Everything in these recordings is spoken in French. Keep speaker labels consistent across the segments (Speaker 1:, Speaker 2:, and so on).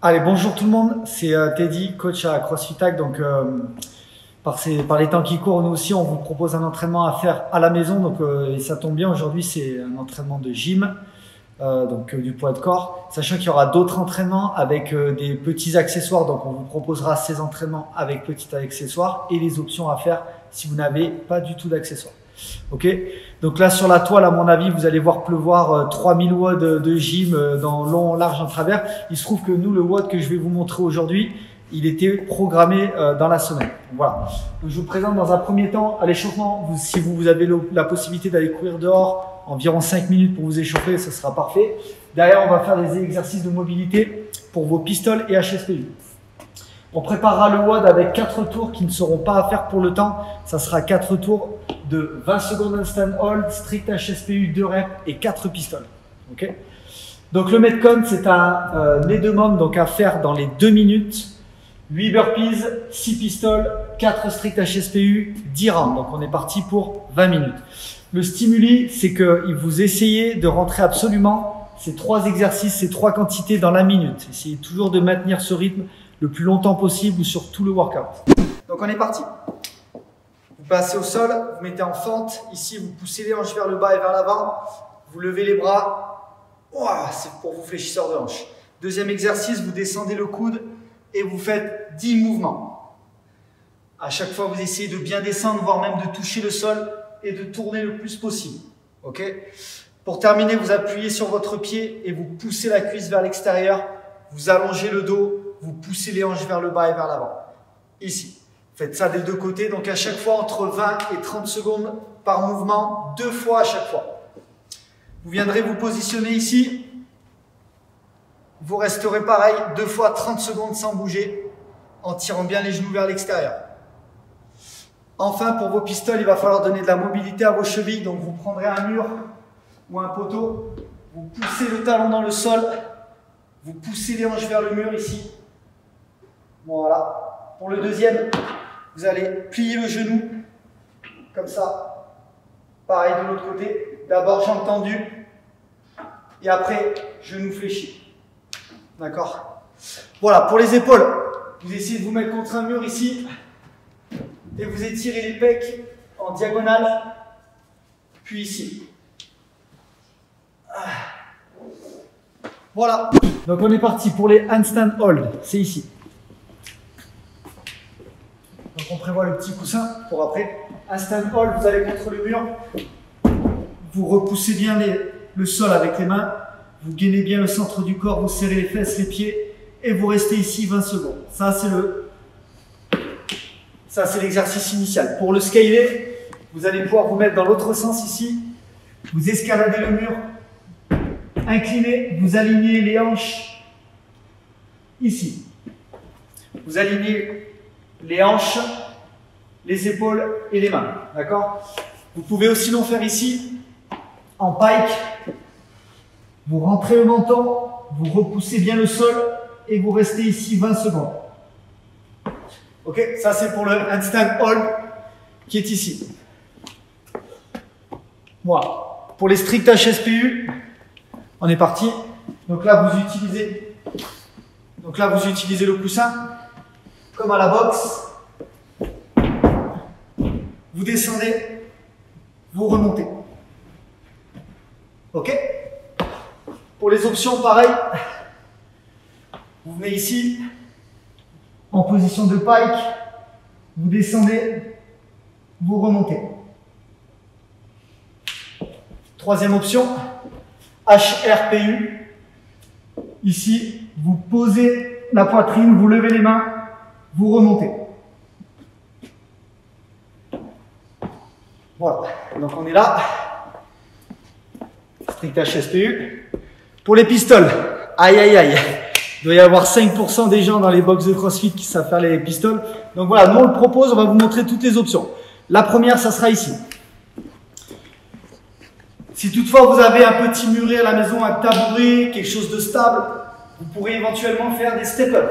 Speaker 1: Allez, bonjour tout le monde, c'est Teddy, coach à CrossFit Tag. Donc, par les temps qui courent, nous aussi, on vous propose un entraînement à faire à la maison. Donc, et ça tombe bien, aujourd'hui, c'est un entraînement de gym, du poids de corps. Sachant qu'il y aura d'autres entraînements avec des petits accessoires. Donc, on vous proposera ces entraînements avec petits accessoires et les options à faire si vous n'avez pas du tout d'accessoires. Ok, donc là sur la toile, à mon avis, vous allez voir pleuvoir 3000 watts de gym dans long, large, en travers. Il se trouve que nous, le watt que je vais vous montrer aujourd'hui, il était programmé dans la semaine. Voilà. Donc, je vous présente dans un premier temps à l'échauffement. Si vous avez la possibilité d'aller courir dehors, environ 5 minutes pour vous échauffer, ce sera parfait. Derrière, on va faire des exercices de mobilité pour vos pistoles et HSPU. On préparera le WOD avec 4 tours qui ne seront pas à faire pour le temps. Ça sera 4 tours de 20 secondes handstand hold, strict HSPU, 2 reps et 4 pistoles. Okay, donc le Metcon, c'est un minimum donc à faire dans les 2 minutes. 8 burpees, 6 pistoles, 4 strict HSPU, 10 rounds. Donc on est parti pour 20 minutes. Le stimuli, c'est que vous essayez de rentrer absolument ces 3 exercices, ces 3 quantités dans la minute. Essayez toujours de maintenir ce rythme le plus longtemps possible ou sur tout le workout. Donc on est parti. Vous passez au sol, vous mettez en fente. Ici, vous poussez les hanches vers le bas et vers l'avant. Vous levez les bras. Wow, c'est pour vos fléchisseurs de hanches. Deuxième exercice, vous descendez le coude et vous faites 10 mouvements. À chaque fois, vous essayez de bien descendre, voire même de toucher le sol et de tourner le plus possible. Ok ? Pour terminer, vous appuyez sur votre pied et vous poussez la cuisse vers l'extérieur. Vous allongez le dos. Vous poussez les hanches vers le bas et vers l'avant. Ici. Faites ça des deux côtés. Donc à chaque fois entre 20 et 30 secondes par mouvement, 2 fois à chaque fois. Vous viendrez vous positionner ici. Vous resterez pareil, 2 fois 30 secondes sans bouger, en tirant bien les genoux vers l'extérieur. Enfin, pour vos pistoles, il va falloir donner de la mobilité à vos chevilles. Donc vous prendrez un mur ou un poteau. Vous poussez le talon dans le sol. Vous poussez les hanches vers le mur ici. Voilà. Pour le deuxième, vous allez plier le genou, comme ça. Pareil de l'autre côté. D'abord, jambe tendue. Et après, genou fléchi. D'accord? Voilà. Pour les épaules, vous essayez de vous mettre contre un mur ici. Et vous étirez les pecs en diagonale. Puis ici. Voilà. Donc, on est parti pour les handstand hold. C'est ici. Donc on prévoit le petit coussin pour après. Handstand hold, vous allez contre le mur. Vous repoussez bien le sol avec les mains. Vous gainez bien le centre du corps, vous serrez les fesses, les pieds. Et vous restez ici 20 secondes. Ça c'est l'exercice initial. Pour le scaler, vous allez pouvoir vous mettre dans l'autre sens ici. Vous escaladez le mur. Inclinez, vous alignez les hanches ici. Vous alignez les hanches, les épaules et les mains. D'accord? Vous pouvez aussi l'en faire ici, en pike. Vous rentrez le menton, vous repoussez bien le sol et vous restez ici 20 secondes. Ok? Ça, c'est pour le handstand hold qui est ici. Voilà. Pour les strict HSPU, on est parti. Donc là, vous utilisez le coussin. Comme à la boxe, vous descendez, vous remontez. Ok? Pour les options, pareil. Vous venez ici, en position de pike, vous descendez, vous remontez. Troisième option, HRPU. Ici, vous posez la poitrine, vous levez les mains, vous remontez. Voilà, donc on est là. Strict HSPU. Pour les pistoles, aïe aïe aïe, il doit y avoir 5% des gens dans les box de CrossFit qui savent faire les pistoles. Donc voilà, nous on le propose, on va vous montrer toutes les options. La première, ça sera ici. Si toutefois vous avez un petit muret à la maison, un tabouret, quelque chose de stable, vous pourrez éventuellement faire des step-up.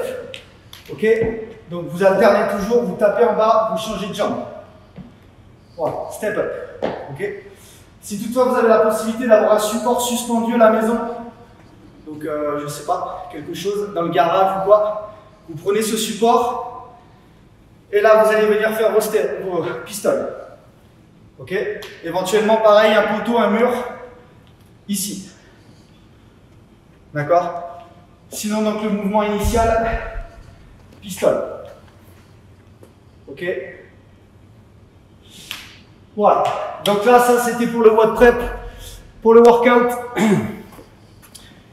Speaker 1: Ok? Donc vous alternez toujours, vous tapez en bas, vous changez de jambe. Voilà, step up. Ok? Si toutefois vous avez la possibilité d'avoir un support suspendu à la maison, donc Donc, je sais pas, quelque chose dans le garage ou quoi. Vous prenez ce support et là, vous allez venir faire vos pistoles. Ok? Éventuellement, pareil, un poteau, un mur, ici. D'accord? Sinon, donc, le mouvement initial, pistole. Ok? Voilà. Donc là, ça, c'était pour le WOD prep. Pour le workout,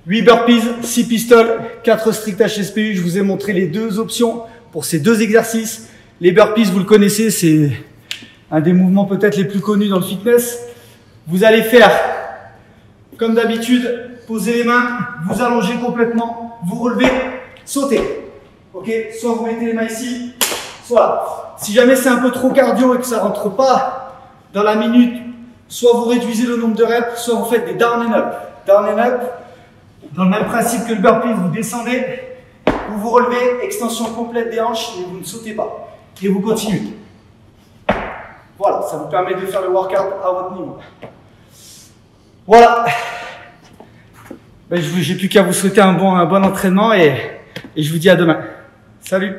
Speaker 1: 8 burpees, 6 pistoles, 4 strict HSPU. Je vous ai montré les deux options pour ces deux exercices. Les burpees, vous le connaissez, c'est un des mouvements peut-être les plus connus dans le fitness. Vous allez faire, comme d'habitude, poser les mains, vous allongez complètement, vous relevez, sautez. Ok? Soit vous mettez les mains ici, soit là. Si jamais c'est un peu trop cardio et que ça ne rentre pas dans la minute, soit vous réduisez le nombre de reps, soit vous faites des down and up. Down and up, dans le même principe que le burpee, vous descendez, vous vous relevez, extension complète des hanches et vous ne sautez pas. Et vous continuez. Voilà, ça vous permet de faire le workout à votre niveau. Voilà. Ben, j'ai plus qu'à vous souhaiter un bon entraînement et je vous dis à demain. Salut!